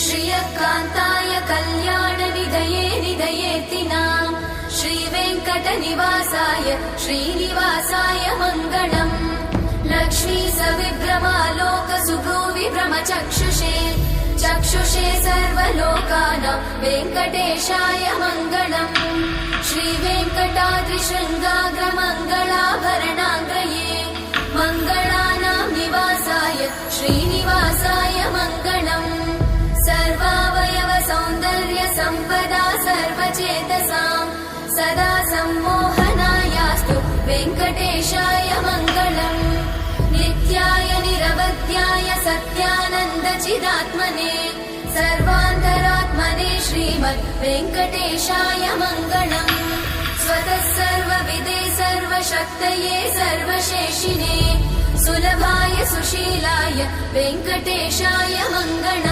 श्रियकान्ताय कल्याणनिधये निधयेतिनाम् श्रीवेङ्कटनिवासाय श्रीनिवासाय मङ्गलम् लक्ष्मी सविभ्रमालोकसुभ्रूविभ्रमचक्षुषे चक्षुषे सर्वलोकानां वेङ्कटेशाय मङ्गलम् श्रीवेङ्कटाद्रिशृङ्गाग्रमङ्गलाभरणाङ्गये मङ्गलानां निवासाय श्रीनिवासाय मङ्गलम् सर्वावयव सौन्दर्य सम्पदा सर्वचेतसां सदा सम्मोहनायास्तु वेङ्कटेशाय मङ्गलम् नित्याय निरवध्याय सत्यानन्द चिदात्मने सर्वान्तरात्मने श्रीमद् वेङ्कटेशाय मङ्गलम् स्वतः सर्वविदे सर्वशक्तये सर्वशेषिने सुलभाय सुशीलाय वेङ्कटेशाय मङ्गलम्।